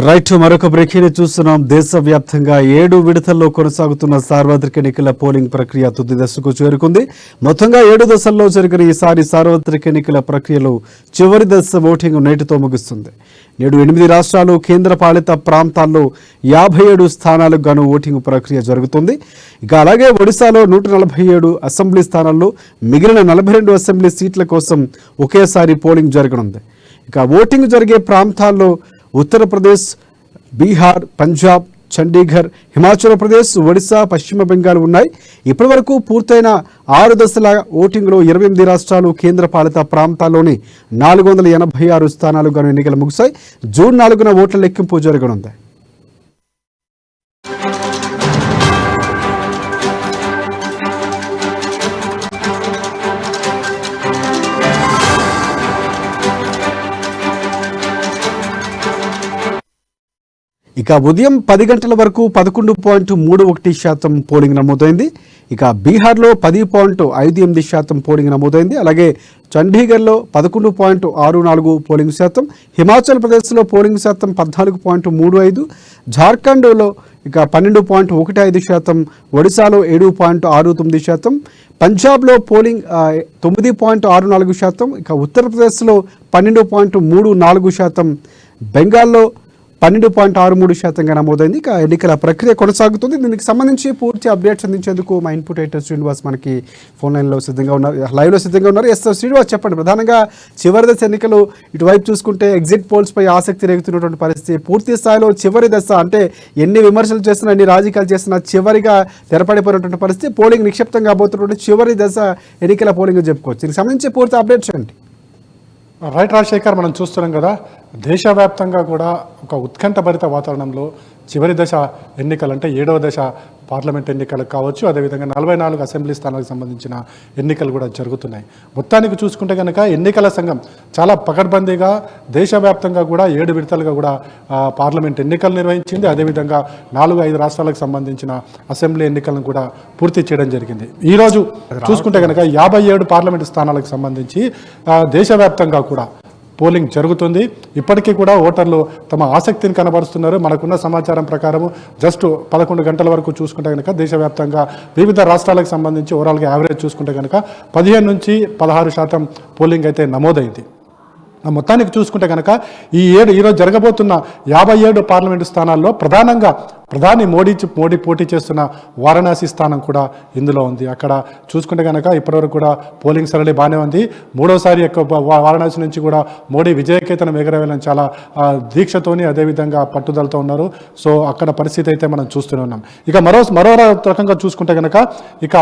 Right మరొక breaking చూస్తున్నాం. దేశవ్యాప్తంగా 7 విడతల్లో కొనసాగుతున్న సార్వత్రిక ఎన్నికల పోలింగ్ ప్రక్రియ తుది దశకు చేరుకుంది. మొత్తంగా 7 దశల్లో జరిగిన ఈసారి సార్వత్రిక ఎన్నికల ప్రక్రియలో చివరి దశ ఓటింగ్ నేటితో ముగుస్తుంది. నేడు 8 రాష్ట్రాలు కేంద్రపాలిత ప్రాంతాల్లో 57 స్థానాలకు గాను ఓటింగ్ ప్రక్రియ జరుగుతుంది. ఇక అలాగే ఒడిశాలో 147 అసెంబ్లీ స్థానాల్లో మిగిలిన 42 అసెంబ్లీ సీట్ల కోసం ఒకేసారి పోలింగ్ జరగనుంది. ఇక ఓటింగ్ జరిగే ప్రాంతాల్లో ఉత్తరప్రదేశ్, బీహార్, పంజాబ్, చండీగఢ్, హిమాచల్ ప్రదేశ్, ఒడిశా, పశ్చిమ బెంగాల్ ఉన్నాయి. ఇప్పటి వరకు పూర్తయిన 6 దశల ఓటింగ్లో 28 రాష్ట్రాలు కేంద్రపాలిత ప్రాంతాల్లోని 486 స్థానాలుగాను ఎన్నికలు ముగిశాయి. జూన్ 4న ఓట్ల లెక్కింపు జరగనుంది. ఇక ఉదయం 10 గంటల వరకు 11.31% పోలింగ్ నమోదైంది. ఇక బీహార్లో 10.58% పోలింగ్ నమోదైంది. అలాగే చండీగఢ్లో 11.64 పోలింగ్ శాతం, హిమాచల్ ప్రదేశ్లో పోలింగ్ శాతం 14.35, జార్ఖండ్లో ఇక 12.15%, ఒడిశాలో 7.69%, పంజాబ్లో పోలింగ్ 9.64%, ఇక ఉత్తరప్రదేశ్లో 12.34%, బెంగాల్లో 12.63%గా నమోదైంది. ఇక ఎన్నికల ప్రక్రియ కొనసాగుతుంది. దీనికి సంబంధించి పూర్తి అప్డేట్స్ అందించేందుకు మా ఇన్పుట్ ఎడిటర్ శ్రీనివాస్ మనకి ఫోన్ లైవ్లో సిద్ధంగా ఉన్నారు. ఎస్ శ్రీనివాస్, చెప్పండి. ప్రధానంగా చివరి దశ ఎన్నికలు ఇటువైపు చూసుకుంటే ఎగ్జిట్ పోల్స్ పై ఆసక్తి రేగుతున్నటువంటి పరిస్థితి, పూర్తి స్థాయిలో చివరి దశ అంటే ఎన్ని విమర్శలు చేసినా ఎన్ని రాజకీయాలు చేసినా చివరిగా తెరపడిపోయినటువంటి పరిస్థితి, పోలింగ్ నిక్షిప్తంగా కాబోతున్నటువంటి చివరి దశ ఎన్నికల పోలింగ్ చెప్పుకోవచ్చు. దీనికి సంబంధించి పూర్తి అప్డేట్స్ ఏంటి? రైట్ రాజశేఖర్, మనం చూస్తున్నాం కదా, దేశవ్యాప్తంగా కూడా ఒక ఉత్కంఠభరిత వాతావరణంలో చివరి దశ ఎన్నికలు అంటే 7వ దశ పార్లమెంట్ ఎన్నికలు కావచ్చు, అదేవిధంగా 44 అసెంబ్లీ స్థానాలకు సంబంధించిన ఎన్నికలు కూడా జరుగుతున్నాయి. మొత్తానికి చూసుకుంటే కనుక ఎన్నికల సంఘం చాలా పకడ్బందీగా దేశవ్యాప్తంగా కూడా 7 విడతలుగా కూడా పార్లమెంట్ ఎన్నికలు నిర్వహించింది. అదేవిధంగా 4-5 రాష్ట్రాలకు సంబంధించిన అసెంబ్లీ ఎన్నికలను కూడా పూర్తి చేయడం జరిగింది. ఈరోజు చూసుకుంటే కనుక 57 పార్లమెంటు స్థానాలకు సంబంధించి దేశవ్యాప్తంగా కూడా పోలింగ్ జరుగుతుంది. ఇప్పటికీ కూడా ఓటర్లు తమ ఆసక్తిని కనబరుస్తున్నారు. మనకున్న సమాచారం ప్రకారం జస్ట్ 11 గంటల వరకు చూసుకుంటే కనుక దేశవ్యాప్తంగా వివిధ రాష్ట్రాలకు సంబంధించి ఓవరాల్గా యావరేజ్ చూసుకుంటే కనుక 15 నుంచి 16% పోలింగ్ అయితే నమోదైంది. మొత్తానికి చూసుకుంటే కనుక ఈరోజు జరగబోతున్న 57 పార్లమెంటు స్థానాల్లో ప్రధానంగా ప్రధాని మోడీ పోటీ చేస్తున్న వారణాసి స్థానం కూడా ఇందులో ఉంది. అక్కడ చూసుకుంటే కనుక ఇప్పటివరకు కూడా పోలింగ్ సరళి బాగానే ఉంది. మూడోసారి వారణాసి నుంచి కూడా మోడీ విజయకేతనం ఎగరవేయాలని చాలా దీక్షతోని అదేవిధంగా పట్టుదలతో ఉన్నారు. సో అక్కడ పరిస్థితి అయితే మనం చూస్తూనే ఉన్నాం. ఇక మరో రకంగా చూసుకుంటే కనుక ఇక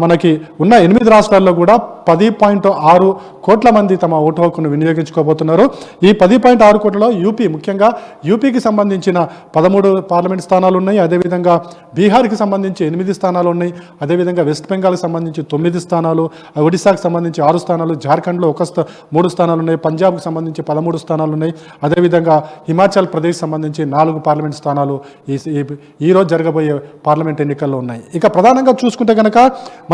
మనకి ఉన్న 8 రాష్ట్రాల్లో కూడా 10.6 కోట్ల మంది తమ ఓటు హక్కును వినియోగించుకోబోతున్నారు. ఈ 10.6 కోట్లలో ముఖ్యంగా యూపీకి సంబంధించిన 13 పార్లమెంట్ స్థానాలు ఉన్నాయి. అదేవిధంగా బీహార్కి సంబంధించి 8 స్థానాలు ఉన్నాయి. అదేవిధంగా వెస్ట్ బెంగాల్కి సంబంధించి 9 స్థానాలు, ఒడిశాకు సంబంధించి 6 స్థానాలు, జార్ఖండ్లో 3 స్థానాలు ఉన్నాయి, పంజాబ్కి సంబంధించి 13 స్థానాలు ఉన్నాయి. అదేవిధంగా హిమాచల్ ప్రదేశ్ సంబంధించి 4 పార్లమెంట్ స్థానాలు ఈరోజు జరగబోయే పార్లమెంట్ ఎన్నికల్లో ఉన్నాయి. ఇక ప్రధానంగా చూసుకుంటే కనుక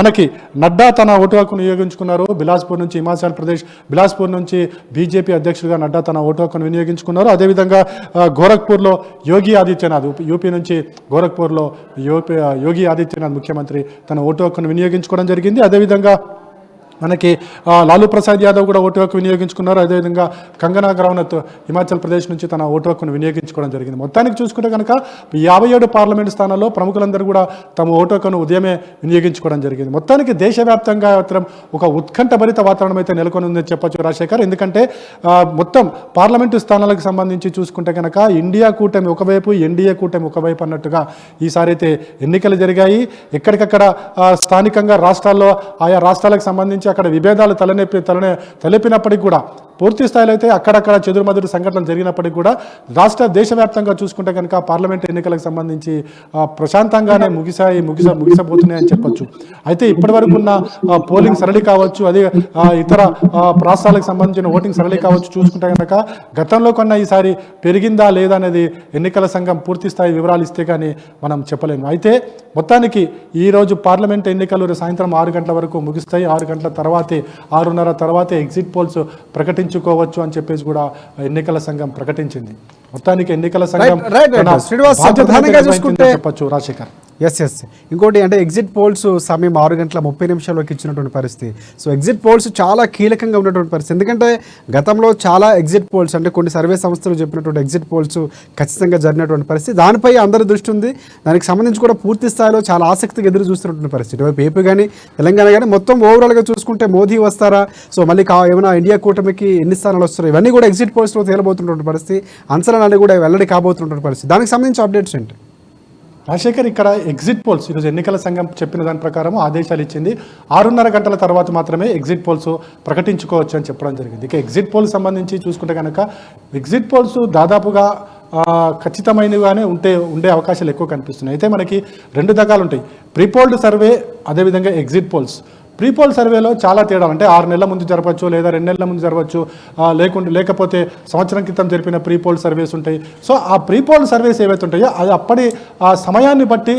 మనకి నడ్డా తన ఓటు హక్కును వినియోగించుకున్నారు. బిలాస్పూర్ నుంచి హిమాచల్ ప్రదేశ్, బిలాస్పూర్ నుంచి బీజేపీ అధ్యక్షుడిగా నడ్డా తన ఓటు హక్కును వినియోగించుకున్నారు. అదేవిధంగా గోరఖ్పూర్లో యోగి ఆదిత్యనాథ్, యూపీ నుంచి గోరఖ్పూర్లో యోగి ఆదిత్యనాథ్ ముఖ్యమంత్రి తన ఓటు హక్కును వినియోగించుకోవడం జరిగింది. అదేవిధంగా మనకి లాలూ ప్రసాద్ యాదవ్ కూడా ఓటు హక్కు వినియోగించుకున్నారు. అదేవిధంగా కంగనా రనౌత్ హిమాచల్ ప్రదేశ్ నుంచి తన ఓటు హక్కును వినియోగించుకోవడం జరిగింది. మొత్తానికి చూసుకుంటే కనుక 57 పార్లమెంటు స్థానాల్లో ప్రముఖులందరూ కూడా తమ ఓటు హక్కును ఉదయమే వినియోగించుకోవడం జరిగింది. మొత్తానికి దేశవ్యాప్తంగా మాత్రం ఒక ఉత్కంఠభరిత వాతావరణం అయితే నెలకొని ఉందని చెప్పొచ్చు రాజశేఖర్. ఎందుకంటే మొత్తం పార్లమెంటు స్థానాలకు సంబంధించి చూసుకుంటే కనుక ఇండియా కూటమి ఒకవైపు, ఎన్డీఏ కూటమి ఒకవైపు అన్నట్టుగా ఈసారి అయితే ఎన్నికలు జరిగాయి. ఎక్కడికక్కడ స్థానికంగా రాష్ట్రాల్లో ఆయా రాష్ట్రాలకు సంబంధించి అక్కడ విభేదాలు తలెప్పినప్పటికీ కూడా పూర్తి స్థాయిలో అయితే అక్కడక్కడ చెదురుమదురు సంఘటనలు జరిగినప్పటికీ కూడా దేశవ్యాప్తంగా చూసుకుంటే కనుక పార్లమెంట్ ఎన్నికలకు సంబంధించి ప్రశాంతంగానే ముగిసబోతున్నాయని చెప్పొచ్చు. అయితే ఇప్పటి వరకు ఉన్న పోలింగ్ సరళి కావచ్చు, అదే ఇతర రాష్ట్రాలకు సంబంధించిన ఓటింగ్ సరళి కావచ్చు చూసుకుంటే కనుక గతంలో కొన్న ఈసారి పెరిగిందా లేదా అనేది ఎన్నికల సంఘం పూర్తి స్థాయి వివరాలు ఇస్తే కానీ మనం చెప్పలేము. అయితే మొత్తానికి ఈరోజు పార్లమెంట్ ఎన్నికలు సాయంత్రం 6 గంటల వరకు ముగిస్తాయి. 6 గంటల తర్వాతే 6:30 తర్వాతే ఎగ్జిట్ పోల్స్ ప్రకటించుకోవచ్చు అని చెప్పేసి కూడా ఎన్నికల సంఘం ప్రకటించింది. మొత్తానికి ఎన్నికల సంఘం శ్రీనివాస్ ప్రధానంగా చూసుకుంటే చెప్పొచ్చు రాజశేఖర్. ఎస్ ఇంకోటి అంటే ఎగ్జిట్ పోల్స్ సమయం 6:30 ఇచ్చినటువంటి పరిస్థితి. సో ఎగ్జిట్ పోల్స్ చాలా కీలకంగా ఉన్నటువంటి పరిస్థితి. ఎందుకంటే గతంలో చాలా ఎగ్జిట్ పోల్స్ అంటే కొన్ని సర్వే సంస్థలు చెప్పినటువంటి ఎగ్జిట్ పోల్స్ ఖచ్చితంగా జరిగినటువంటి పరిస్థితి. దానిపై అందరి దృష్టి ఉంది. దానికి సంబంధించి కూడా పూర్తి స్థాయిలో చాలా ఆసక్తిగా ఎదురు చూస్తున్నటువంటి పరిస్థితి. ఇటువైపు ఏపీ కానీ తెలంగాణ కానీ మొత్తం ఓవరాల్గా చూసుకుంటే మోదీ వస్తారా, సో మళ్ళీ ఏమైనా ఇండియా కూటమికి ఎన్ని స్థానాలు వస్తారో ఇవన్నీ కూడా ఎగ్జిట్ పోల్స్లో తేలబోతున్నటువంటి పరిస్థితి. అంచనాలన్నీ కూడా వెల్లడి కాబోతున్నటువంటి పరిస్థితి. దానికి సంబంధించి అప్డేట్స్ ఏంటి రాజశేఖర్? ఇక్కడ ఎగ్జిట్ పోల్స్ ఈరోజు ఎన్నికల సంఘం చెప్పిన దాని ప్రకారం ఆదేశాలు ఇచ్చింది. 6:30 గంటల తర్వాత మాత్రమే ఎగ్జిట్ పోల్స్ ప్రకటించుకోవచ్చు అని చెప్పడం జరిగింది. ఇక ఎగ్జిట్ పోల్స్ సంబంధించి చూసుకుంటే కనుక ఎగ్జిట్ పోల్స్ దాదాపుగా ఖచ్చితమైనవిగానే ఉండే అవకాశాలు ఎక్కువ కనిపిస్తున్నాయి. అయితే మనకి 2 రకాలు ఉంటాయి, ప్రీపోల్డ్ సర్వే అదేవిధంగా ఎగ్జిట్ పోల్స్. ప్రీపోల్ సర్వేలో చాలా తేడా, అంటే 6 నెలల ముందు జరపచ్చు లేదా 2 నెలల ముందు జరపచ్చు, లేకపోతే సంవత్సరం క్రితం జరిపిన ప్రీపోల్ సర్వేస్ ఉంటాయి. సో ఆ ప్రీపోల్ సర్వేస్ ఏవైతే ఉంటాయో అది అప్పటి ఆ సమయాన్ని బట్టి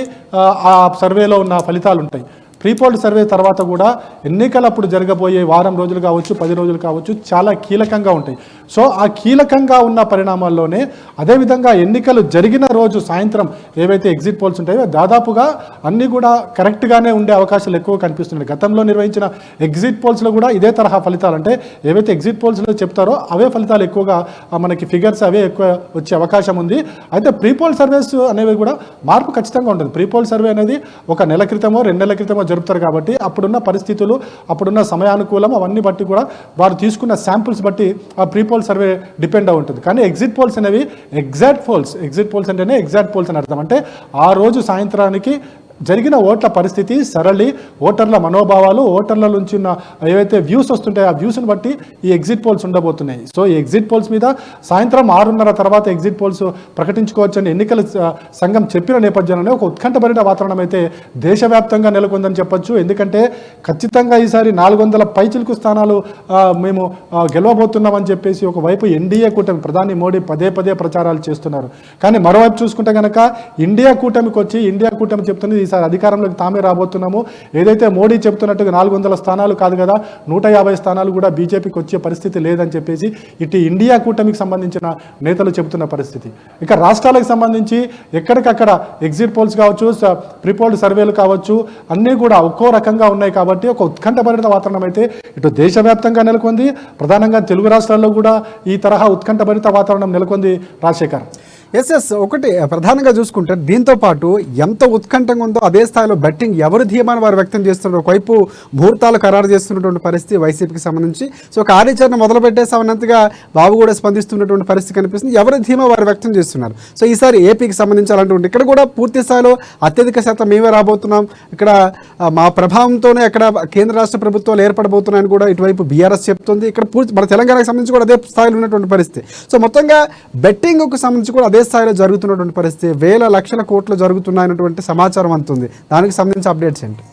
ఆ సర్వేలో ఉన్న ఫలితాలు ఉంటాయి. ప్రీపోల్డ్ సర్వే తర్వాత కూడా ఎన్నికలప్పుడు జరగబోయే వారం రోజులు కావచ్చు 10 రోజులు కావచ్చు చాలా కీలకంగా ఉంటాయి. సో ఆ కీలకంగా ఉన్న పరిణామాల్లోనే అదేవిధంగా ఎన్నికలు జరిగిన రోజు సాయంత్రం ఏవైతే ఎగ్జిట్ పోల్స్ ఉంటాయో దాదాపుగా అన్నీ కూడా కరెక్ట్గానే ఉండే అవకాశాలు ఎక్కువ కనిపిస్తున్నాయి. గతంలో నిర్వహించిన ఎగ్జిట్ పోల్స్లో కూడా ఇదే తరహా ఫలితాలు, అంటే ఏవైతే ఎగ్జిట్ పోల్స్లో చెప్తారో అవే ఫలితాలు ఎక్కువగా మనకి ఫిగర్స్ అవే ఎక్కువ వచ్చే అవకాశం ఉంది. అయితే ప్రీపోల్ సర్వేస్ అనేవి కూడా మార్పు ఖచ్చితంగా ఉంటుంది. ప్రీపోల్ సర్వే అనేది 1 నెల క్రితమో 2 నెలల క్రితమో జరుపుతారు కాబట్టి అప్పుడున్న పరిస్థితులు అప్పుడున్న సమయానుకూలం అవన్నీ బట్టి కూడా వారు తీసుకున్న శాంపుల్స్ బట్టి ఆ ప్రీపోల్ సర్వే డిపెండ్ అయి ఉంటుంది. కానీ ఎగ్జిట్ పోల్స్ అనేవి ఎగ్జాక్ట్ పోల్స్ అంటేనే ఎగ్జాక్ట్ పోల్స్ అని అర్థం. అంటే ఆ రోజు సాయంత్రానికి జరిగిన ఓట్ల పరిస్థితి, సరళి, ఓటర్ల మనోభావాలు, ఓటర్ల నుంచి ఉన్న ఏవైతే వ్యూస్ వస్తుంటాయో ఆ వ్యూస్ని బట్టి ఈ ఎగ్జిట్ పోల్స్ ఉండబోతున్నాయి. సో ఈ ఎగ్జిట్ పోల్స్ మీద సాయంత్రం 6:30 తర్వాత ఎగ్జిట్ పోల్స్ ప్రకటించుకోవచ్చని ఎన్నికల సంఘం చెప్పిన నేపథ్యంలోనే ఒక ఉత్కంఠభరిత వాతావరణం అయితే దేశవ్యాప్తంగా నెలకొందని చెప్పొచ్చు. ఎందుకంటే ఖచ్చితంగా ఈసారి 400 పైచిలుకు స్థానాలు మేము గెలవబోతున్నామని చెప్పేసి ఒకవైపు ఎన్డీఏ కూటమి ప్రధాని మోడీ పదే ప్రచారాలు చేస్తున్నారు. కానీ మరోవైపు చూసుకుంటే కనుక ఇండియా కూటమి చెప్తున్నది ఈసారి అధికారంలోకి తామే రాబోతున్నాము. ఏదైతే మోడీ చెప్తున్నట్టుగా 400 స్థానాలు కాదు కదా 150 స్థానాలు కూడా బీజేపీకి వచ్చే పరిస్థితి లేదని చెప్పేసి ఇటు ఇండియా కూటమికి సంబంధించిన నేతలు చెబుతున్న పరిస్థితి. ఇక రాష్ట్రాలకు సంబంధించి ఎక్కడికక్కడ ఎగ్జిట్ పోల్స్ కావచ్చు, ప్రీపోల్డ్ సర్వేలు కావచ్చు, అన్నీ కూడా ఒక్కో రకంగా ఉన్నాయి. కాబట్టి ఒక ఉత్కంఠభరిత వాతావరణం అయితే ఇటు దేశవ్యాప్తంగా నెలకొంది. ప్రధానంగా తెలుగు రాష్ట్రాల్లో కూడా ఈ తరహా ఉత్కంఠభరిత వాతావరణం నెలకొంది రాజశేఖర్. ఎస్ ఒకటి ప్రధానంగా చూసుకుంటే దీంతో పాటు ఎంత ఉత్కంఠంగా ఉందో అదే స్థాయిలో బెట్టింగ్ ఎవరి ధీమాన్ని వారు వ్యక్తం చేస్తున్నారు. ఒకవైపు ముహూర్తాలు ఖరారు చేస్తున్నటువంటి పరిస్థితి వైసీపీకి సంబంధించి, సో కార్యాచరణ మొదలు పెట్టేసామన్నట్టుగా బాబు కూడా స్పందిస్తున్నటువంటి పరిస్థితి కనిపిస్తుంది. ఎవరి ధీమా వారు వ్యక్తం చేస్తున్నారు. సో ఈసారి ఏపీకి సంబంధించి అలాంటి ఇక్కడ కూడా పూర్తి స్థాయిలో అత్యధిక శాతం మేమే రాబోతున్నాం, ఇక్కడ మా ప్రభావంతోనే అక్కడ కేంద్ర రాష్ట్ర ప్రభుత్వాలు ఏర్పడబోతున్నాయని కూడా ఇటువైపు బీఆర్ఎస్ చెప్తుంది. ఇక్కడ పూర్తి మన తెలంగాణకు సంబంధించి కూడా అదే స్థాయిలో ఉన్నటువంటి పరిస్థితి. సో మొత్తంగా బెట్టింగ్కు సంబంధించి కూడా అదే స్థాయిలో జరుగుతున్నటువంటి పరిస్థితి, వేల లక్షల కోట్లు జరుగుతున్నాయన్నటువంటి సమాచారం అంతుంది. దానికి సంబంధించి అప్డేట్స్ ఏంటి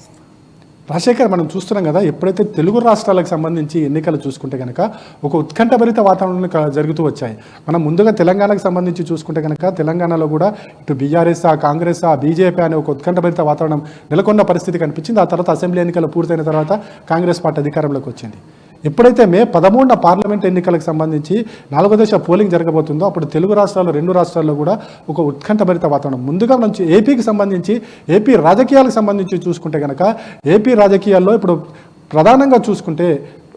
రాజశేఖర్? మనం చూస్తున్నాం కదా, ఎప్పుడైతే తెలుగు రాష్ట్రాలకు సంబంధించి ఎన్నికలు చూసుకుంటే కనుక ఒక ఉత్కంఠభరిత వాతావరణం జరుగుతూ వచ్చాయి. మనం ముందుగా తెలంగాణకు సంబంధించి చూసుకుంటే కనుక తెలంగాణలో కూడా ఇటు బీఆర్ఎస్ కాంగ్రెస్ బీజేపీ అనే ఒక ఉత్కంఠభరిత వాతావరణం నెలకొన్న పరిస్థితి కనిపించింది. ఆ తర్వాత అసెంబ్లీ ఎన్నికలు పూర్తయిన తర్వాత కాంగ్రెస్ పార్టీ అధికారంలోకి వచ్చింది. ఎప్పుడైతే మే 13న పార్లమెంట్ ఎన్నికలకు సంబంధించి 4వ దశ పోలింగ్ జరగబోతుందో అప్పుడు తెలుగు రాష్ట్రాల్లో 2 రాష్ట్రాల్లో కూడా ఒక ఉత్కంఠభరిత వాతావరణం. ముందుగా నుంచి ఏపీకి సంబంధించి ఏపీ రాజకీయాలకు సంబంధించి చూసుకుంటే కనుక ఏపీ రాజకీయాల్లో ఇప్పుడు ప్రధానంగా చూసుకుంటే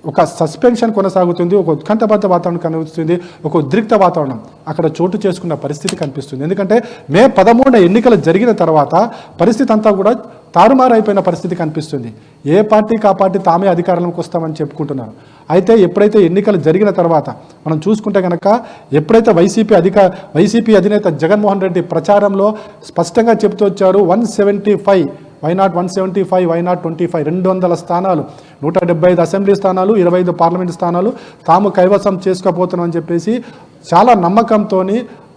ఒక సస్పెన్షన్ కొనసాగుతుంది, ఒక ఉత్కంఠబద్ధ వాతావరణం కనిపిస్తుంది, ఒక ఉద్రిక్త వాతావరణం అక్కడ చోటు చేసుకున్న పరిస్థితి కనిపిస్తుంది. ఎందుకంటే మే 13న ఎన్నికలు జరిగిన తర్వాత పరిస్థితి అంతా కూడా తారుమారు అయిపోయిన పరిస్థితి కనిపిస్తుంది. ఏ పార్టీకి ఆ పార్టీ తామే అధికారంలోకి వస్తామని చెప్పుకుంటున్నారు. అయితే ఎప్పుడైతే ఎన్నికలు జరిగిన తర్వాత మనం చూసుకుంటే కనుక ఎప్పుడైతే వైసీపీ అధినేత జగన్మోహన్ రెడ్డి ప్రచారంలో స్పష్టంగా చెబుతూ వచ్చారు 175 వైనాట్ 175 వైనాట్ 25 200 స్థానాలు 175 అసెంబ్లీ స్థానాలు 25 పార్లమెంట్ స్థానాలు తాము కైవసం చేసుకోబోతున్నామని చెప్పేసి చాలా నమ్మకంతో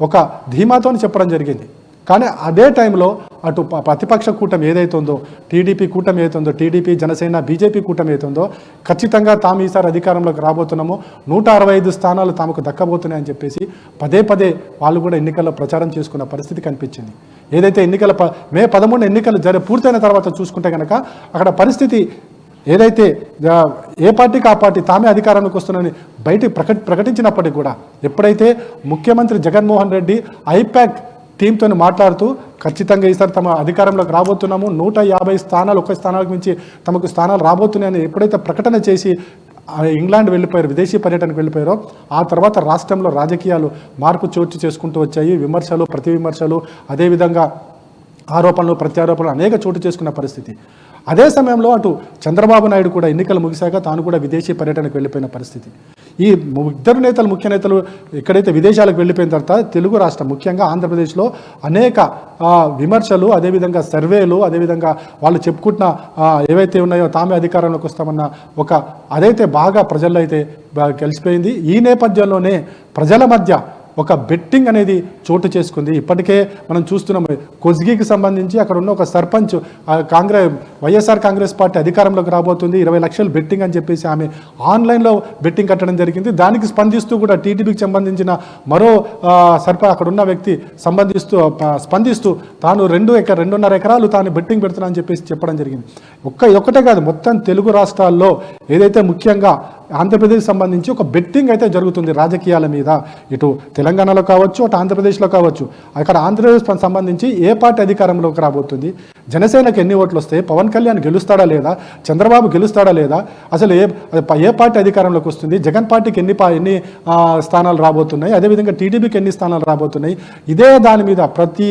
ఒక ధీమాతో చెప్పడం జరిగింది. కానీ అదే టైంలో అటు ప్రతిపక్ష కూటమి ఏదైతే ఉందో టీడీపీ కూటమి ఏదైతే ఉందో టీడీపీ జనసేన బీజేపీ కూటమి ఏదైతే ఉందో ఖచ్చితంగా తాము ఈసారి అధికారంలోకి రాబోతున్నామో 165 స్థానాలు తాముకు దక్కబోతున్నాయని చెప్పేసి పదే వాళ్ళు కూడా ఎన్నికల్లో ప్రచారం చేసుకున్న పరిస్థితి కనిపించింది. ఏదైతే మే 13 ఎన్నికలు పూర్తయిన తర్వాత చూసుకుంటే కనుక అక్కడ పరిస్థితి ఏదైతే ఏ పార్టీకి ఆ పార్టీ తామే అధికారంలోకి వస్తుందని బయట ప్రకటించినప్పటికీ కూడా ఎప్పుడైతే ముఖ్యమంత్రి జగన్మోహన్ రెడ్డి ఐపాక్ టీంతో మాట్లాడుతూ ఖచ్చితంగా ఈసారి తమ అధికారంలోకి రాబోతున్నాము, 150 స్థానాలు, 1 స్థానాలకు మించి తమకు స్థానాలు రాబోతున్నాయని ఎప్పుడైతే ప్రకటన చేసి ఇంగ్లాండ్ వెళ్ళిపోయారు, విదేశీ పర్యటనకు వెళ్ళిపోయారో ఆ తర్వాత రాష్ట్రంలో రాజకీయాలు మార్పు చోటు చేసుకుంటూ వచ్చాయి. విమర్శలు, ప్రతి విమర్శలు, అదేవిధంగా ఆరోపణలు, ప్రత్యారోపణలు అనేక చోటు చేసుకున్న పరిస్థితి. అదే సమయంలో అటు చంద్రబాబు నాయుడు కూడా ఎన్నికలు ముగిశాక తాను కూడా విదేశీ పర్యటనకు వెళ్ళిపోయిన పరిస్థితి. ఈ ఇద్దరు నేతలు, ముఖ్య నేతలు ఎక్కడైతే విదేశాలకు వెళ్ళిపోయిన తర్వాత తెలుగు రాష్ట్రం ముఖ్యంగా ఆంధ్రప్రదేశ్లో అనేక విమర్శలు, అదేవిధంగా సర్వేలు, అదేవిధంగా వాళ్ళు చెప్పుకుంటున్న ఏవైతే ఉన్నాయో తామే అధికారంలోకి వస్తామన్న అదైతే బాగా ప్రజల్లో అయితే కలిసిపోయింది. ఈ నేపథ్యంలోనే ప్రజల మధ్య ఒక బెట్టింగ్ అనేది చోటు చేసుకుంది. ఇప్పటికే మనం చూస్తున్నాం కొజ్గికి సంబంధించి అక్కడ ఉన్న ఒక సర్పంచ్ వైఎస్ఆర్ కాంగ్రెస్ పార్టీ అధికారంలోకి రాబోతుంది, 20 లక్షలు బెట్టింగ్ అని చెప్పేసి ఆమె ఆన్లైన్లో బెట్టింగ్ కట్టడం జరిగింది. దానికి స్పందిస్తూ కూడా టీడీపీకి సంబంధించిన మరో అక్కడ ఉన్న వ్యక్తి స్పందిస్తూ తాను 2.5 ఎకరాలు తాను బెట్టింగ్ పెడుతున్నా అని చెప్పేసి చెప్పడం జరిగింది. ఒక్కటే కాదు, మొత్తం తెలుగు రాష్ట్రాల్లో ఏదైతే ముఖ్యంగా ఆంధ్రప్రదేశ్కి సంబంధించి ఒక బెట్టింగ్ అయితే జరుగుతుంది రాజకీయాల మీద. ఇటు తెలంగాణలో కావచ్చు, అటు ఆంధ్రప్రదేశ్లో కావచ్చు. అక్కడ ఆంధ్రప్రదేశ్ సంబంధించి ఏ పార్టీ అధికారంలోకి రాబోతుంది, జనసేనకు ఎన్ని ఓట్లు వస్తాయి, పవన్ కళ్యాణ్ గెలుస్తాడా లేదా, చంద్రబాబు గెలుస్తాడా లేదా, అసలు ఏ పార్టీ అధికారంలోకి వస్తుంది, జగన్ పార్టీకి ఎన్ని స్థానాలు రాబోతున్నాయి, అదేవిధంగా టీడీపీకి ఎన్ని స్థానాలు రాబోతున్నాయి, ఇదే దాని మీద ప్రతి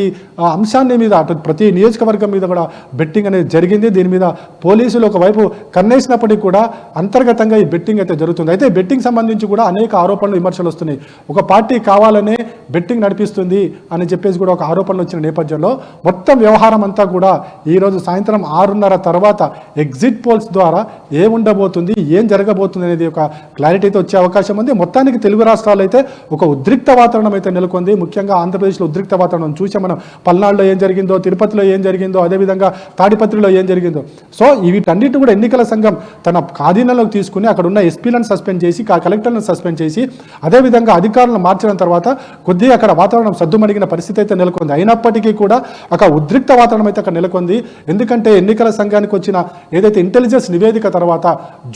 అంశాన్ని మీద అటు ప్రతి నియోజకవర్గం మీద కూడా బెట్టింగ్ అనేది జరిగింది. దీని మీద పోలీసులు ఒకవైపు కన్నేసినప్పటికీ కూడా అంతర్గతంగా ఈ బెట్టింగ్ అయితే జరుగుతుంది. అయితే బెట్టింగ్ సంబంధించి కూడా అనేక ఆరోపణలు, విమర్శలు వస్తున్నాయి. ఒక పార్టీ కావాలనే బెట్టింగ్ నడిపిస్తుంది అని చెప్పేసి కూడా ఒక ఆరోపణలు వచ్చిన నేపథ్యంలో మొత్తం వ్యవహారం అంతా కూడా ఈరోజు సాయంత్రం 6:30 తర్వాత ఎగ్జిట్ పోల్స్ ద్వారా ఏముండబోతుంది, ఏం జరగబోతుంది అనేది ఒక క్లారిటీ అయితే వచ్చే అవకాశం ఉంది. మొత్తానికి తెలుగు రాష్ట్రాలు అయితే ఒక ఉద్రిక్త వాతావరణం అయితే నెలకొంది. ముఖ్యంగా ఆంధ్రప్రదేశ్లో ఉద్రిక్త వాతావరణం చూసాం మనం. పల్నాడులో ఏం జరిగిందో, తిరుపతిలో ఏం జరిగిందో, అదేవిధంగా తాడిపత్రిలో ఏం జరిగిందో. సో వీటన్నిటి కూడా ఎన్నికల సంఘం తన ఆధీనంలోకి తీసుకుని అక్కడ ఉన్న ఎస్పీలను సస్పెండ్ చేసి, కలెక్టర్లను సస్పెండ్ చేసి, అదేవిధంగా అధికారులను మార్చడం తర్వాత కొద్దిగా అక్కడ వాతావరణం సద్దుమణిగిన పరిస్థితి అయితే నెలకొంది. అయినప్పటికీ కూడా ఒక ఉద్రిక్త వాతావరణం అయితే అక్కడ నెలకొంది. ఎందుకంటే ఎన్నికల సంఘానికి వచ్చిన ఏదైతే ఇంటెలిజెన్స్ నివేదిక తర్వాత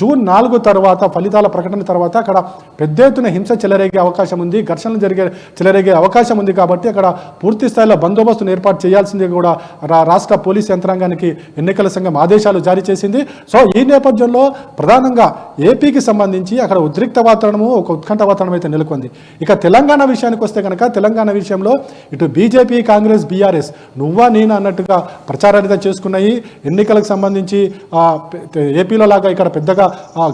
జూన్ 4 తర్వాత ఫలితాల ప్రకటన తర్వాత అక్కడ పెద్ద ఎత్తున హింస చెలరేగే అవకాశం ఉంది, ఘర్షణలు చెలరేగే అవకాశం ఉంది. కాబట్టి అక్కడ పూర్తి స్థాయిలో బందోబస్తును ఏర్పాటు చేయాల్సింది కూడా రాష్ట్ర పోలీస్ యంత్రాంగానికి ఎన్నికల సంఘం ఆదేశాలు జారీ చేసింది. సో ఈ నేపథ్యంలో ప్రధానంగా ఏపీకి సంబంధించి అక్కడ ఉద్రిక్త వాతావరణము, ఒక ఉత్కంఠ వాతావరణం అయితే నెలకొంది. ఇక తెలంగాణ విషయానికి వస్తే కనుక తెలంగాణ విషయంలో ఇటు బీజేపీ, కాంగ్రెస్, బీఆర్ఎస్ నువ్వా నేను అన్నట్టుగా ప్రచారాన్ని చేసుకున్నాయి. ఎన్నికలకు సంబంధించి ఏపీలో లాగా ఇక్కడ పెద్దగా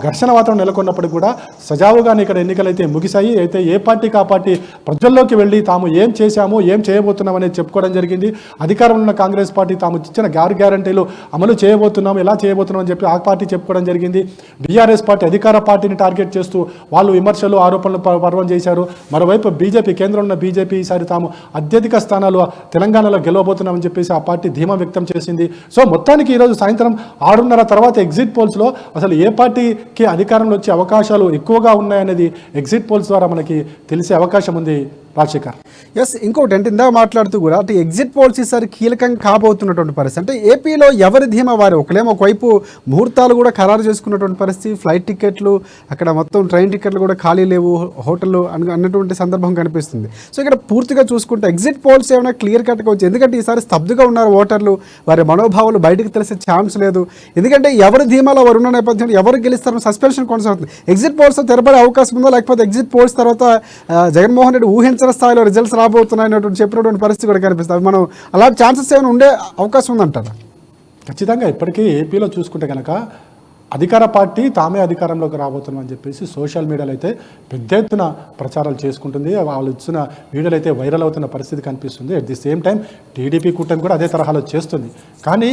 ఘర్షణ వాతావరణం నెలకొన్నప్పటికీ కూడా సజావుగానే ఇక్కడ ఎన్నికలు అయితే ముగిశాయి. అయితే ఏ పార్టీకి ఆ పార్టీ ప్రజల్లోకి వెళ్ళి తాము ఏం చేశాము, ఏం చేయబోతున్నాం అనేది చెప్పుకోవడం జరిగింది. అధికారంలో ఉన్న కాంగ్రెస్ పార్టీ తాము ఇచ్చిన గ్యారంటీలు అమలు చేయబోతున్నాం, ఎలా చేయబోతున్నాం అని చెప్పి ఆ పార్టీ చెప్పుకోవడం జరిగింది. బీఆర్ఎస్ పార్టీ అధికార పార్టీని టార్గెట్ చేస్తూ వాళ్ళు విమర్శలు, ఆరోపణలు పర్వం చేశారు. మరోవైపు బీజేపీ, కేంద్రంలో ఉన్న బీజేపీ ఈసారి తాము అత్యధిక స్థానాలు తెలంగాణలో గెలవబోతున్నామని చెప్పేసి ఆ పార్టీ ధీమా వ్యక్తం చేసింది. సో మొత్తానికి ఈరోజు సాయంత్రం 6:30 తర్వాత ఎగ్జిట్ పోల్స్లో అసలు ఏ పార్టీకి అధికారంలో వచ్చే అవకాశాలు ఎక్కువగా ఉన్నాయనేది ఎగ్జిట్ పోల్స్ ద్వారా మనకి తెలిసే అవకాశం ఉంది. రాజశేఖర్, ఎస్, ఇంకోటి అంటే ఇందాక మాట్లాడుతూ కూడా అటు ఎగ్జిట్ పోల్స్ ఈసారి కీలకం కాబోతున్నటువంటి పరిస్థితి. అంటే ఏపీలో ఎవరి ధీమా వారు, ఒకవైపు ముహూర్తాలు కూడా ఖరారు చేసుకున్నటువంటి పరిస్థితి, ఫ్లైట్ టికెట్లు, అక్కడ మొత్తం ట్రైన్ టికెట్లు కూడా ఖాళీ లేవు, హోటళ్ళు అన్నటువంటి సందర్భం కనిపిస్తుంది. సో ఇక్కడ పూర్తిగా చూసుకుంటే ఎగ్జిట్ పోల్స్ ఏమైనా క్లియర్ కట్గా వచ్చి, ఎందుకంటే ఈసారి స్తబ్దుగా ఉన్నారు ఓటర్లు, వారి మనోభావాలు బయటకు తెలిసే ఛాన్స్ లేదు. ఎందుకంటే ఎవరి ధీమాలో వారు ఉన్న నేపథ్యంలో ఎవరు గెలుస్తారో సస్పెన్షన్ కొనసాగుతుంది. ఎగ్జిట్ పోల్స్ తెరపడే అవకాశం ఉందో, లేకపోతే ఎగ్జిట్ పోల్స్ తర్వాత జగన్మోహన్ రెడ్డి ఊహించ స్థాయిలో రిజల్ట్స్ రాబోతున్నాయన్నటువంటి చెప్పినటువంటి పరిస్థితి కూడా కనిపిస్తుంది. మనం అలా ఛాన్సెస్ ఏమైనా ఉండే అవకాశం ఉందంటారా? ఖచ్చితంగా. ఇప్పటికీ ఏపీలో చూసుకుంటే కనుక అధికార పార్టీ తామే అధికారంలోకి రాబోతున్నామని చెప్పేసి సోషల్ మీడియాలో అయితే పెద్ద ఎత్తున ప్రచారాలు చేసుకుంటుంది. వాళ్ళు ఇచ్చిన వీడియోలు అయితే వైరల్ అవుతున్న పరిస్థితి కనిపిస్తుంది. At the same time TDP కూటమి కూడా అదే తరహాలో చేస్తుంది. కానీ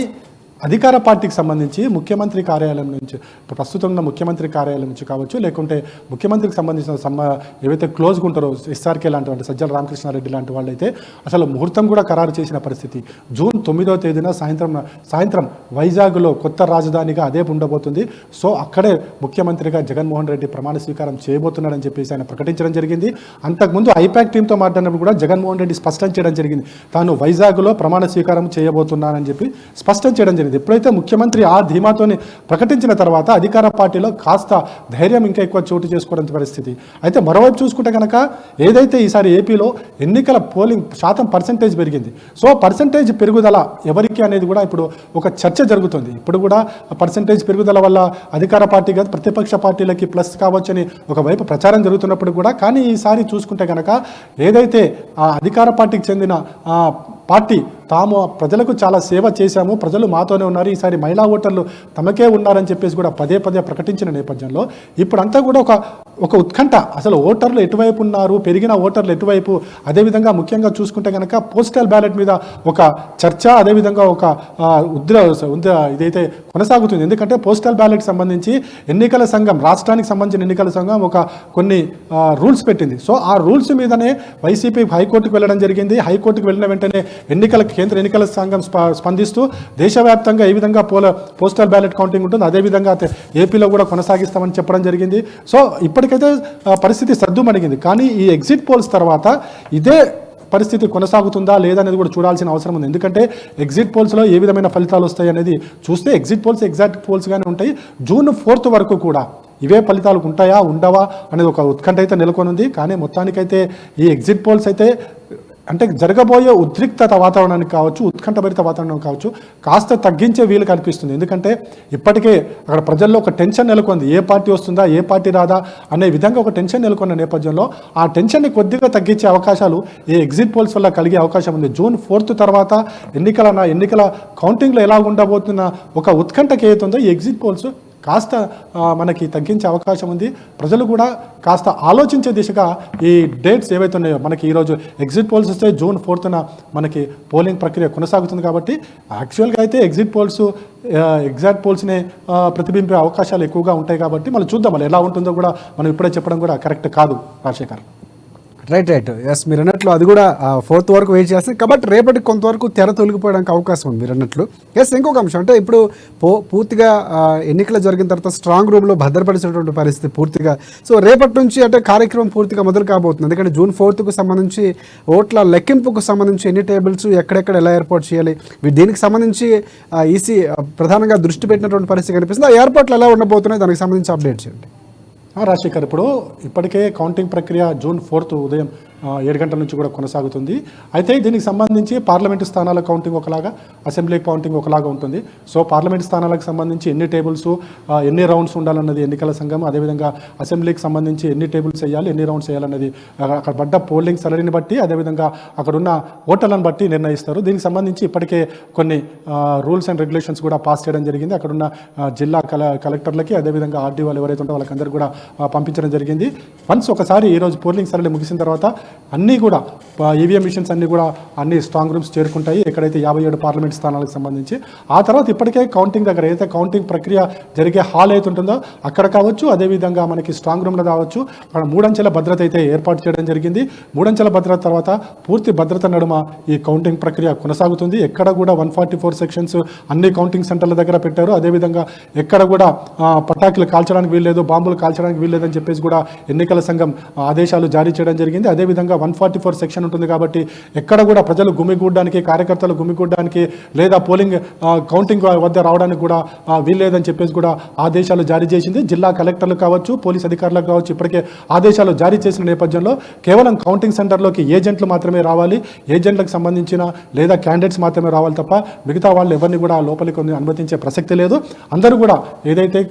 అధికార పార్టీకి సంబంధించి ముఖ్యమంత్రి కార్యాలయం నుంచి, ప్రస్తుతం ఉన్న ముఖ్యమంత్రి కార్యాలయం నుంచి కావచ్చు, లేకుంటే ముఖ్యమంత్రికి సంబంధించిన ఏవైతే క్లోజ్గా ఉంటారో ఎస్ఆర్కే లాంటి వాళ్ళు, సజ్జల రామకృష్ణారెడ్డి లాంటి వాళ్ళు అయితే అసలు ముహూర్తం కూడా ఖరారు చేసిన పరిస్థితి. జూన్ 9వ తేదీన సాయంత్రం వైజాగ్లో కొత్త రాజధానిగా అదే ఉండబోతుంది. సో అక్కడే ముఖ్యమంత్రిగా జగన్మోహన్ రెడ్డి ప్రమాణ స్వీకారం చేయబోతున్నాడని చెప్పేసి ఆయన ప్రకటించడం జరిగింది. అంతకుముందు ఐపాక్ టీంతో మాట్లాడినప్పుడు కూడా జగన్మోహన్ రెడ్డి స్పష్టం చేయడం జరిగింది, తాను వైజాగ్లో ప్రమాణ స్వీకారం చేయబోతున్నానని చెప్పి స్పష్టం చేయడం జరిగింది. జరిగింది. ఎప్పుడైతే ముఖ్యమంత్రి ఆ ధీమాతోని ప్రకటించిన తర్వాత అధికార పార్టీలో కాస్త ధైర్యం ఇంకా ఎక్కువ చోటు చేసుకోవడం పరిస్థితి. అయితే మరోవైపు చూసుకుంటే కనుక ఏదైతే ఈసారి ఏపీలో ఎన్నికల పోలింగ్ శాతం పర్సెంటేజ్ పెరిగింది. సో పర్సెంటేజ్ పెరుగుదల ఎవరికి అనేది కూడా ఇప్పుడు ఒక చర్చ జరుగుతుంది. ఇప్పుడు కూడా పర్సెంటేజ్ పెరుగుదల వల్ల అధికార పార్టీ కాదు ప్రతిపక్ష పార్టీలకి ప్లస్ కావచ్చని ఒకవైపు ప్రచారం జరుగుతున్నప్పుడు కూడా, కానీ ఈసారి చూసుకుంటే కనుక ఏదైతే ఆ అధికార పార్టీకి చెందిన పార్టీ తాము ప్రజలకు చాలా సేవ చేశాము, ప్రజలు మాతోనే ఉన్నారు, ఈసారి మహిళా ఓటర్లు తమకే ఉన్నారని చెప్పేసి కూడా పదే పదే ప్రకటించిన నేపథ్యంలో ఇప్పుడంతా కూడా ఒక ఉత్కంఠ, అసలు ఓటర్లు ఎటువైపు ఉన్నారు, పెరిగిన ఓటర్లు ఎటువైపు, అదేవిధంగా ముఖ్యంగా చూసుకుంటే కనుక పోస్టల్ బ్యాలెట్ మీద ఒక చర్చ, అదేవిధంగా ఒక ఇదైతే కొనసాగుతుంది. ఎందుకంటే పోస్టల్ బ్యాలెట్ సంబంధించి ఎన్నికల సంఘం, రాష్ట్రానికి సంబంధించిన ఎన్నికల సంఘం కొన్ని రూల్స్ పెట్టింది. సో ఆ రూల్స్ మీదనే వైసీపీ హైకోర్టుకు వెళ్ళడం జరిగింది. హైకోర్టుకు వెళ్ళిన వెంటనే కేంద్ర ఎన్నికల సంఘం స్పందిస్తూ దేశవ్యాప్తంగా ఏ విధంగా పోస్టల్ బ్యాలెట్ కౌంటింగ్ ఉంటుంది అదేవిధంగా ఏపీలో కూడా కొనసాగిస్తామని చెప్పడం జరిగింది. సో ఇప్పటికైతే పరిస్థితి సద్దుమణిగింది. కానీ ఈ ఎగ్జిట్ పోల్స్ తర్వాత ఇదే పరిస్థితి కొనసాగుతుందా లేదా అనేది కూడా చూడాల్సిన అవసరం ఉంది. ఎందుకంటే ఎగ్జిట్ పోల్స్లో ఏ విధమైన ఫలితాలు వస్తాయి అనేది చూస్తే ఎగ్జిట్ పోల్స్ ఎగ్జాక్ట్ పోల్స్గానే ఉంటాయి. జూన్ 4 వరకు కూడా ఇవే ఫలితాలు ఉంటాయా ఉండవా అనేది ఒక ఉత్కంఠ అయితే నెలకొని ఉంది. కానీ మొత్తానికైతే ఈ ఎగ్జిట్ పోల్స్ అయితే అంటే జరగబోయే ఉద్రిక్తత వాతావరణానికి కావచ్చు, ఉత్కంఠభరిత వాతావరణం కావచ్చు, కాస్త తగ్గించే వీలు కనిపిస్తుంది. ఎందుకంటే ఇప్పటికే అక్కడ ప్రజల్లో ఒక టెన్షన్ నెలకొంది. ఏ పార్టీ వస్తుందా, ఏ పార్టీ రాదా అనే విధంగా ఒక టెన్షన్ నెలకొన్న నేపథ్యంలో ఆ టెన్షన్ని కొద్దిగా తగ్గించే అవకాశాలు ఈ ఎగ్జిట్ పోల్స్ వల్ల కలిగే అవకాశం ఉంది. జూన్ 4 తర్వాత ఎన్నికల కౌంటింగ్లో ఎలా ఉండబోతున్న ఒక ఉత్కంఠకి ఏతుందో ఈ ఎగ్జిట్ పోల్స్ కాస్త మనకి తగ్గించే అవకాశం ఉంది. ప్రజలు కూడా కాస్త ఆలోచించే దిశగా ఈ డేట్స్ ఏవైతే ఉన్నాయో, మనకి ఈరోజు ఎగ్జిట్ పోల్స్ వస్తే జూన్ 4న మనకి పోలింగ్ ప్రక్రియ కొనసాగుతుంది. కాబట్టి యాక్చువల్గా అయితే ఎగ్జిట్ పోల్స్ ఎగ్జాక్ట్ పోల్స్నే ప్రతిబింబే అవకాశాలు ఎక్కువగా ఉంటాయి. కాబట్టి మనం చూద్దాం మళ్ళీ ఎలా ఉంటుందో కూడా మనం ఇప్పుడే చెప్పడం కూడా కరెక్ట్ కాదు రాజశేఖర్. రైట్ ఎస్, మీరు అన్నట్లు అది కూడా 4th వరకు వెయిట్ చేస్తుంది. కాబట్టి రేపటికి కొంతవరకు తెర తొలగిపోవడానికి అవకాశం ఉంది మీరు అన్నట్లు. ఎస్, ఇంకొక అంశం అంటే ఇప్పుడు పూర్తిగా ఎన్నికలు జరిగిన తర్వాత స్ట్రాంగ్ రూమ్లో భద్రపరిచినటువంటి పరిస్థితి పూర్తిగా. సో రేపటి నుంచి అంటే కార్యక్రమం పూర్తిగా మొదలు కాబోతుంది. ఎందుకంటే జూన్ 4కు సంబంధించి ఓట్ల లెక్కింపుకు సంబంధించి ఎన్ని టేబుల్స్ ఎక్కడెక్కడ ఎలా ఏర్పాటు చేయాలి, దీనికి సంబంధించి ఈసీ ప్రధానంగా దృష్టి పెట్టినటువంటి పరిస్థితి కనిపిస్తుంది. ఆ ఏర్పాట్లు ఎలా ఉండబోతున్నాయి, దానికి సంబంధించి అప్డేట్ చేయండి. రాజశేఖర్, ఇప్పటికే కౌంటింగ్ ప్రక్రియ జూన్ 4 ఉదయం 7 గంటల నుంచి కూడా కొనసాగుతుంది. అయితే దీనికి సంబంధించి పార్లమెంటు స్థానాల కౌంటింగ్ ఒకలాగా, అసెంబ్లీ కౌంటింగ్ ఒకలాగా ఉంటుంది. సో పార్లమెంటు స్థానాలకు సంబంధించి ఎన్ని టేబుల్స్, ఎన్ని రౌండ్స్ ఉండాలన్నది ఎన్నికల సంఘం, అదేవిధంగా అసెంబ్లీకి సంబంధించి ఎన్ని టేబుల్స్ వేయాలి, ఎన్ని రౌండ్స్ వేయాలన్నది అక్కడ పడ్డ పోలింగ్ సరళిని బట్టి, అదేవిధంగా అక్కడున్న ఓటర్లను బట్టి నిర్ణయిస్తారు. దీనికి సంబంధించి ఇప్పటికే కొన్ని రూల్స్ అండ్ రెగ్యులేషన్స్ కూడా పాస్ చేయడం జరిగింది. అక్కడున్న జిల్లా కలెక్టర్లకి, అదేవిధంగా ఆర్డీఓలు ఎవరైతే ఉంటారో వాళ్ళకందరూ కూడా పంపించడం జరిగింది. వన్స్ ఒకసారి ఈరోజు పోలింగ్ సరళి ముగిసిన తర్వాత అన్నీ కూడా ఈవీఎం మిషన్స్ అన్నీ కూడా అన్ని స్ట్రాంగ్ రూమ్స్ చేరుకుంటాయి ఎక్కడైతే 57 పార్లమెంట్ స్థానాలకు సంబంధించి. ఆ తర్వాత ఇప్పటికే కౌంటింగ్ దగ్గర ఏదైతే కౌంటింగ్ ప్రక్రియ జరిగే హాల్ అయితే ఉంటుందో అక్కడ కావచ్చు, అదేవిధంగా మనకి స్ట్రాంగ్ రూమ్లో కావచ్చు, అక్కడ 3 అంచెల భద్రత అయితే ఏర్పాటు చేయడం జరిగింది. 3 అంచెల భద్రత తర్వాత పూర్తి భద్రత నడుమ ఈ కౌంటింగ్ ప్రక్రియ కొనసాగుతుంది. ఎక్కడ కూడా 144 సెక్షన్స్ అన్ని కౌంటింగ్ సెంటర్ల దగ్గర పెట్టారు. అదేవిధంగా ఎక్కడ కూడా పటాకులు కాల్చడానికి వీల్లేదు, బాంబులు కాల్చడానికి వీల్లేదని చెప్పేసి కూడా ఎన్నికల సంఘం ఆదేశాలు జారీ చేయడం జరిగింది. అదేవిధంగా 144 సెక్షన్ ఉంటుంది కాబట్టి ఎక్కడ కూడా ప్రజలు గుమిగూడడానికి, కార్యకర్తలు గుమిగూడడానికి లేదా పోలింగ్ కౌంటింగ్ వద్ద రావడానికి కూడా వీల్లేదని చెప్పేసి కూడా ఆదేశాలు జారీ చేసింది. జిల్లా కలెక్టర్లు కావచ్చు, పోలీస్ అధికారులకు కావచ్చు ఇప్పటికే ఆదేశాలు జారీ చేసిన నేపథ్యంలో కేవలం కౌంటింగ్ సెంటర్లోకి ఏజెంట్లు మాత్రమే రావాలి, ఏజెంట్లకు సంబంధించిన లేదా క్యాండిడేట్స్ మాత్రమే రావాలి తప్ప మిగతా వాళ్ళు ఎవరిని కూడా లోపలికి అనుమతించే ప్రసక్తి లేదు. అందరూ కూడా ఏదైతే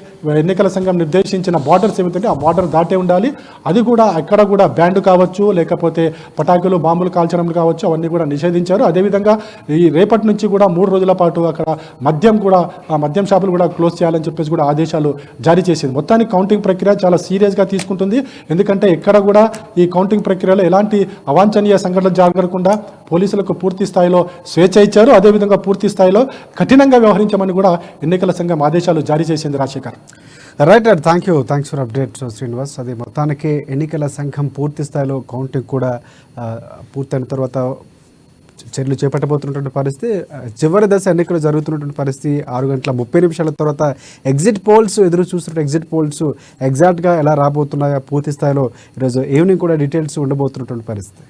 ఎన్నికల సంఘం నిర్దేశించిన బార్డర్స్ ఏమిటంటే ఆ బార్డర్ దాటే ఉండాలి. అది కూడా ఎక్కడ కూడా బ్యాండ్ కావచ్చు, లేకపోతే పటాకులు, బాంబులు కాల్చడం కావచ్చు, అవన్నీ కూడా నిషేధించారు. అదేవిధంగా ఈ రేపటి నుంచి కూడా 3 రోజుల పాటు అక్కడ మద్యం షాపులు కూడా క్లోజ్ చేయాలని చెప్పేసి కూడా ఆదేశాలు జారీ చేసింది. మొత్తానికి కౌంటింగ్ ప్రక్రియ చాలా సీరియస్గా తీసుకుంటుంది. ఎందుకంటే ఎక్కడ కూడా ఈ కౌంటింగ్ ప్రక్రియలో ఎలాంటి అవాంఛనీయ సంఘటనలు జరగకుండా పోలీసులకు పూర్తి స్థాయిలో స్వేచ్ఛ ఇచ్చారు. అదేవిధంగా పూర్తి స్థాయిలో కఠినంగా వ్యవహరించమని కూడా ఎన్నికల సంఘం ఆదేశాలు జారీ చేసింది. Rajasekhar, right, thanks for update Srinivas. అది మొత్తానికి ఎన్నికల సంఘం పూర్తి స్థాయిలో కౌంటింగ్ కూడా పూర్తయిన తర్వాత చర్యలు చేపట్టబోతున్నటువంటి పరిస్థితి. చివరి దశ ఎన్నికలు జరుగుతున్నటువంటి పరిస్థితి. 6:30 తర్వాత ఎగ్జిట్ పోల్స్ ఎదురు చూస్తున్న ఎగ్జిట్ పోల్స్ ఎగ్జాక్ట్గా ఎలా రాబోతున్నాయో పూర్తి స్థాయిలో ఈరోజు ఈవినింగ్ కూడా డీటెయిల్స్ ఉండబోతున్నటువంటి పరిస్థితి.